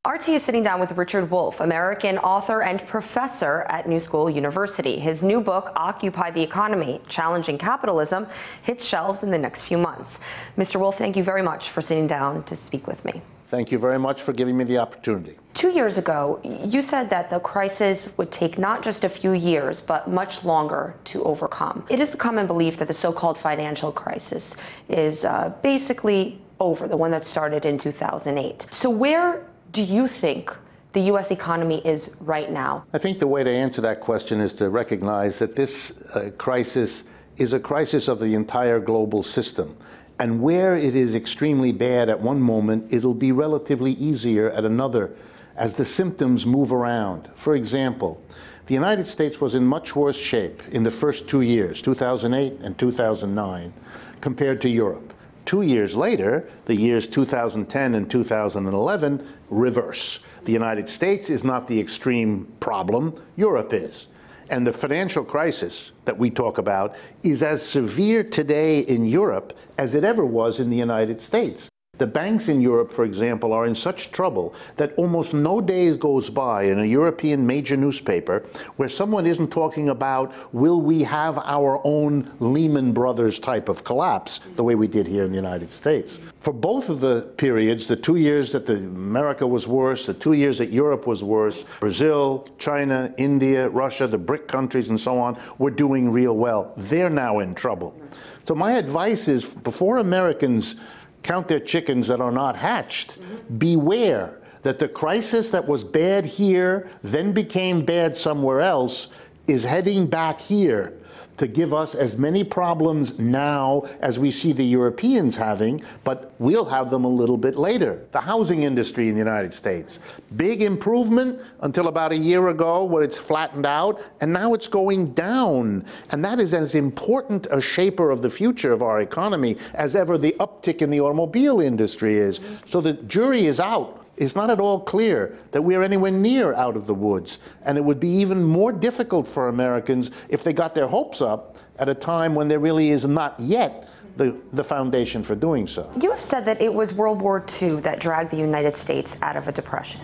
RT is sitting down with Richard Wolff, American author and professor at New School University. His new book, Occupy the Economy, Challenging Capitalism, hits shelves in the next few months. Mr. Wolff, thank you very much for sitting down to speak with me. Thank you very much for giving me the opportunity. 2 years ago, you said that the crisis would take not just a few years, but much longer to overcome. It is the common belief that the so-called financial crisis is basically over, the one that started in 2008. So where do you think the U.S. economy is right now? I think the way to answer that question is to recognize that this crisis is a crisis of the entire global system. And where it is extremely bad at one moment, it'll be relatively easier at another as the symptoms move around. For example, the United States was in much worse shape in the first 2 years, 2008 and 2009, compared to Europe. 2 years later, the years 2010 and 2011, reverse. The United States is not the extreme problem, Europe is. And the financial crisis that we talk about is as severe today in Europe as it ever was in the United States. The banks in Europe, for example, are in such trouble that almost no days goes by in a European major newspaper where someone isn't talking about, will we have our own Lehman Brothers type of collapse, the way we did here in the United States. For both of the periods, the 2 years that America was worse, the 2 years that Europe was worse, Brazil, China, India, Russia, the BRIC countries and so on, were doing real well. They're now in trouble. So my advice is, before Americans count their chickens that are not hatched, beware that the crisis that was bad here, then became bad somewhere else, is heading back here to give us as many problems now as we see the Europeans having, but we'll have them a little bit later. The housing industry in the United States, big improvement until about a year ago where it's flattened out, and now it's going down. And that is as important a shaper of the future of our economy as ever the uptick in the automobile industry is. So the jury is out. It's not at all clear that we are anywhere near out of the woods. And it would be even more difficult for Americans if they got their hopes up at a time when there really is not yet the foundation for doing so. You have said that it was World War II that dragged the United States out of a depression.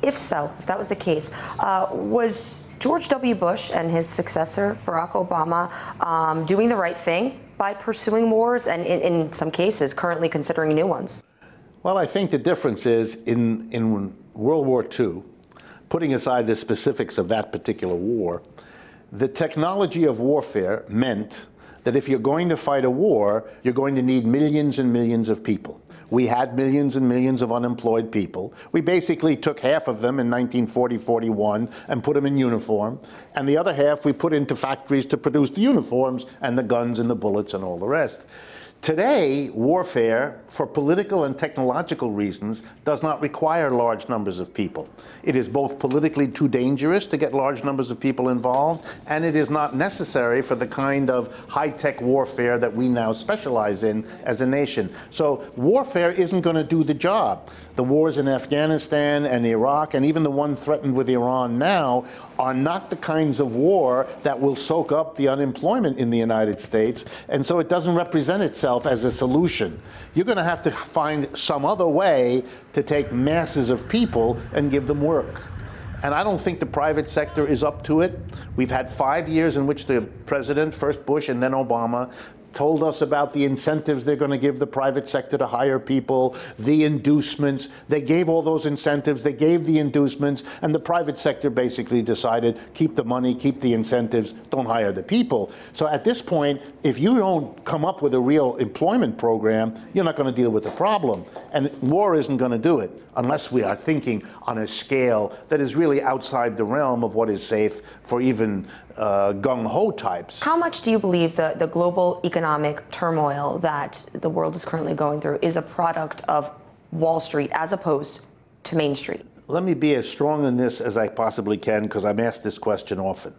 If so, if that was the case, was George W. Bush and his successor, Barack Obama, doing the right thing by pursuing wars and, in some cases, currently considering new ones? Well, I think the difference is in World War II, putting aside the specifics of that particular war, the technology of warfare meant that if you're going to fight a war, you're going to need millions and millions of people. We had millions and millions of unemployed people. We basically took half of them in 1940-41 and put them in uniform, and the other half we put into factories to produce the uniforms and the guns and the bullets and all the rest. Today, warfare, for political and technological reasons, does not require large numbers of people. It is both politically too dangerous to get large numbers of people involved, and it is not necessary for the kind of high-tech warfare that we now specialize in as a nation. So warfare isn't going to do the job. The wars in Afghanistan and Iraq, and even the one threatened with Iran now, are not the kinds of war that will soak up the unemployment in the United States, and so it doesn't represent itself as a solution. You're going to have to find some other way to take masses of people and give them work. And I don't think the private sector is up to it. We've had 5 years in which the president, first Bush and then Obama, told us about the incentives they're going to give the private sector to hire people, the inducements. They gave all those incentives, they gave the inducements, and the private sector basically decided, keep the money, keep the incentives, don't hire the people. So at this point, if you don't come up with a real employment program, you're not going to deal with the problem. And war isn't going to do it unless we are thinking on a scale that is really outside the realm of what is safe for even gung-ho types. How much do you believe the global economic turmoil that the world is currently going through is a product of Wall Street as opposed to Main Street? Let me be as strong in this as I possibly can, because I'm asked this question often.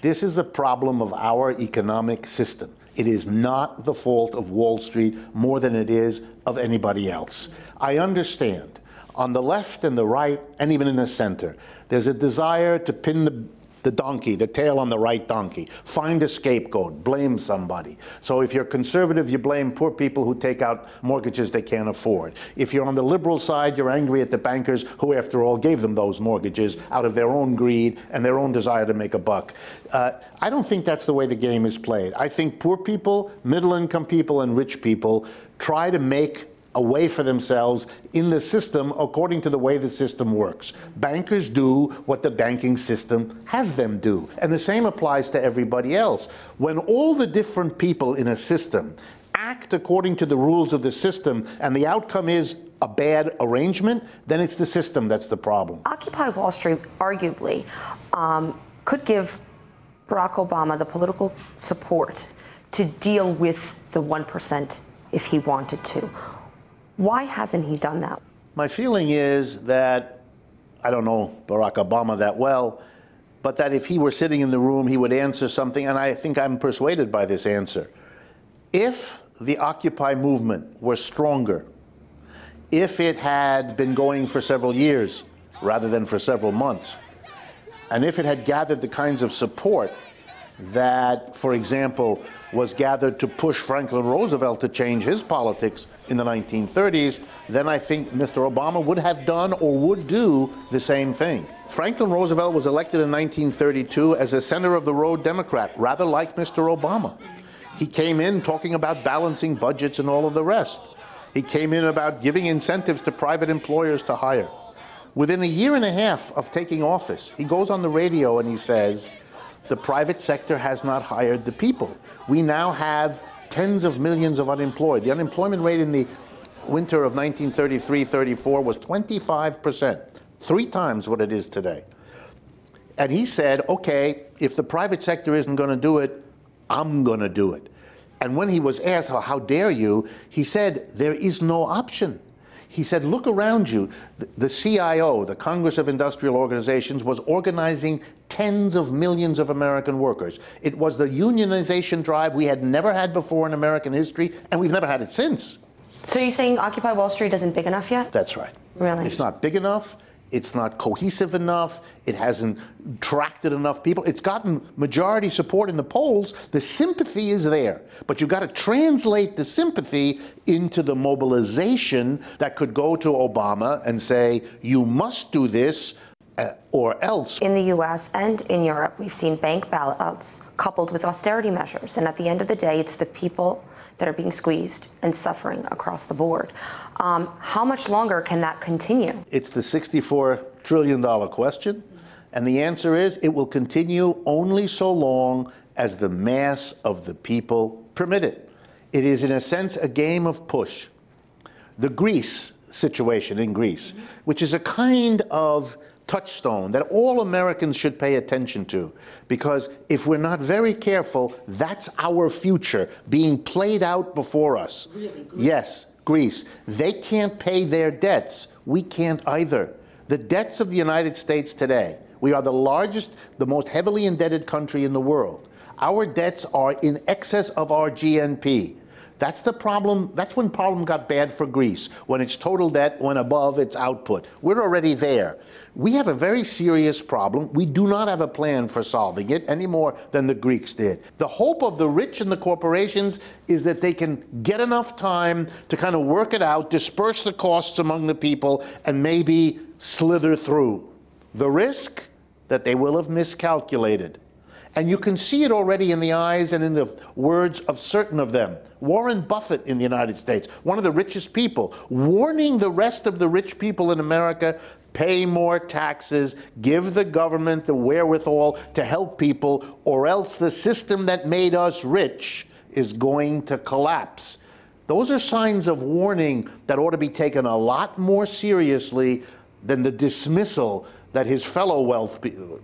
This is a problem of our economic system. It is not the fault of Wall Street more than it is of anybody else. I understand. On the left and the right, and even in the center, there's a desire to pin the the donkey, the tail on the right donkey. Find a scapegoat, blame somebody. So if you're conservative, you blame poor people who take out mortgages they can't afford. If you're on the liberal side, you're angry at the bankers who, after all, gave them those mortgages out of their own greed and their own desire to make a buck. I don't think that's the way the game is played. I think poor people, middle-income people, and rich people try to make a way for themselves in the system according to the way the system works. Bankers do what the banking system has them do. And the same applies to everybody else. When all the different people in a system act according to the rules of the system and the outcome is a bad arrangement, then it's the system that's the problem. Occupy Wall Street arguably could give Barack Obama the political support to deal with the 1% if he wanted to. Why hasn't he done that? My feeling is that, I don't know Barack Obama that well, but that if he were sitting in the room, he would answer something, and I think I'm persuaded by this answer. If the Occupy movement were stronger, if it had been going for several years rather than for several months, and if it had gathered the kinds of support that, for example, was gathered to push Franklin Roosevelt to change his politics in the 1930s, then I think Mr. Obama would have done or would do the same thing. Franklin Roosevelt was elected in 1932 as a center-of-the-road Democrat, rather like Mr. Obama. He came in talking about balancing budgets and all of the rest. He came in about giving incentives to private employers to hire. Within a year and a half of taking office, he goes on the radio and he says, the private sector has not hired the people. We now have tens of millions of unemployed. The unemployment rate in the winter of 1933-34 was 25%, 3 times what it is today. And he said, okay, if the private sector isn't going to do it, I'm going to do it. And when he was asked, how dare you, he said, there is no option. He said, look around you. The CIO, the Congress of Industrial Organizations, was organizing tens of millions of American workers. It was the unionization drive we had never had before in American history, and we've never had it since. So you're saying Occupy Wall Street isn't big enough yet? That's right. Really? It's not big enough. It's not cohesive enough. It hasn't attracted enough people. It's gotten majority support in the polls. The sympathy is there. But you've got to translate the sympathy into the mobilization that could go to Obama and say, you must do this or else. In the US and in Europe, we've seen bank bailouts coupled with austerity measures. And at the end of the day, it's the people that are being squeezed and suffering across the board. How much longer can that continue? It's the $64 trillion question. And the answer is it will continue only so long as the mass of the people permit it. It is, in a sense, a game of push. The Greece situation in Greece, which is a kind of touchstone that all Americans should pay attention to, because if we're not very careful, that's our future being played out before us. Really? Yes, Greece. They can't pay their debts. We can't either. The debts of the United States today, we are the largest, the most heavily indebted country in the world. Our debts are in excess of our GNP. That's the problem. That's when problem got bad for Greece, when its total debt went above its output. We're already there. We have a very serious problem. We do not have a plan for solving it any more than the Greeks did. The hope of the rich and the corporations is that they can get enough time to kind of work it out, disperse the costs among the people, and maybe slither through. The risk that they will have miscalculated. And you can see it already in the eyes and in the words of certain of them. Warren Buffett in the United States, one of the richest people, warning the rest of the rich people in America, pay more taxes, give the government the wherewithal to help people, or else the system that made us rich is going to collapse. Those are signs of warning that ought to be taken a lot more seriously than the dismissal that his fellow wealth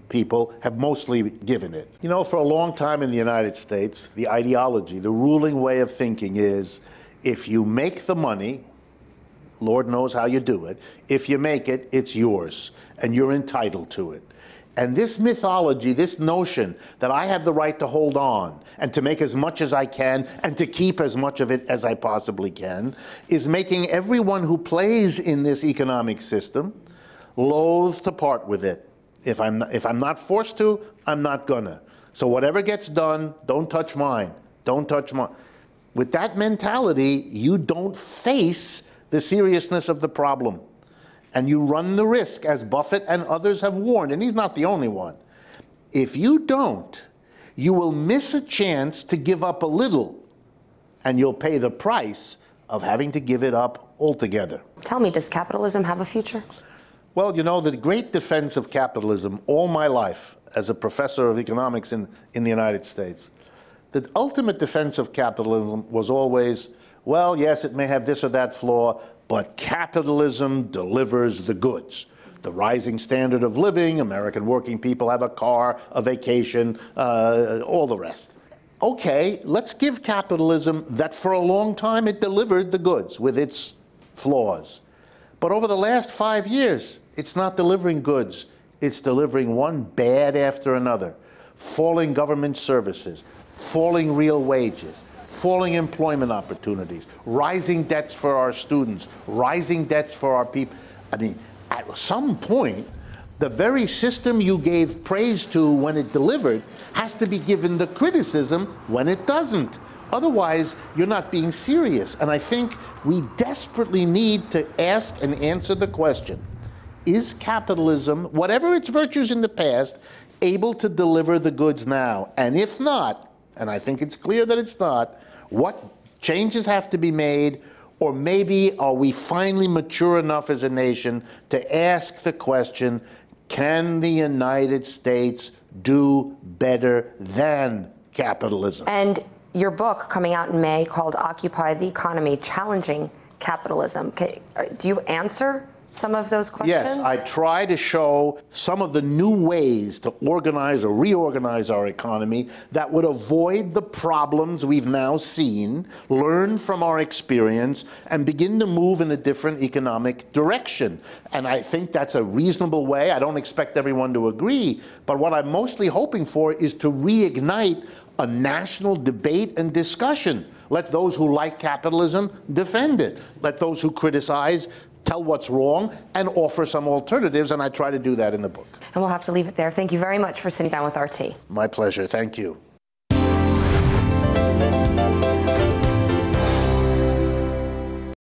people have mostly given it. You know, for a long time in the United States, the ideology, the ruling way of thinking is, if you make the money, Lord knows how you do it, if you make it, it's yours, and you're entitled to it. And this mythology, this notion that I have the right to hold on and to make as much as I can and to keep as much of it as I possibly can, is making everyone who plays in this economic system loath to part with it. If I'm not forced to, I'm not gonna. So whatever gets done, don't touch mine. Don't touch mine. With that mentality, you don't face the seriousness of the problem. And you run the risk, as Buffett and others have warned, and he's not the only one. If you don't, you will miss a chance to give up a little, and you'll pay the price of having to give it up altogether. Tell me, does capitalism have a future? Well, you know, the great defense of capitalism all my life as a professor of economics in the United States, the ultimate defense of capitalism was always, well, yes, it may have this or that flaw, but capitalism delivers the goods. The rising standard of living, American working people have a car, a vacation, all the rest. Okay, let's give capitalism that for a long time it delivered the goods with its flaws. But over the last 5 years, it's not delivering goods. It's delivering one bad after another. Falling government services, falling real wages, falling employment opportunities, rising debts for our students, rising debts for our people. I mean, at some point, the very system you gave praise to when it delivered has to be given the criticism when it doesn't. Otherwise, you're not being serious. And I think we desperately need to ask and answer the question, is capitalism, whatever its virtues in the past, able to deliver the goods now? And if not, and I think it's clear that it's not, what changes have to be made? Or maybe are we finally mature enough as a nation to ask the question, can the United States do better than capitalism? And your book coming out in May called Occupy the Economy, Challenging Capitalism. Do you answer some of those questions? Yes, I try to show some of the new ways to organize or reorganize our economy that would avoid the problems we've now seen, learn from our experience, and begin to move in a different economic direction. And I think that's a reasonable way. I don't expect everyone to agree, but what I'm mostly hoping for is to reignite a national debate and discussion. Let those who like capitalism defend it. Let those who criticize tell what's wrong and offer some alternatives, and I try to do that in the book. And we'll have to leave it there. Thank you very much for sitting down with RT. My pleasure. Thank you.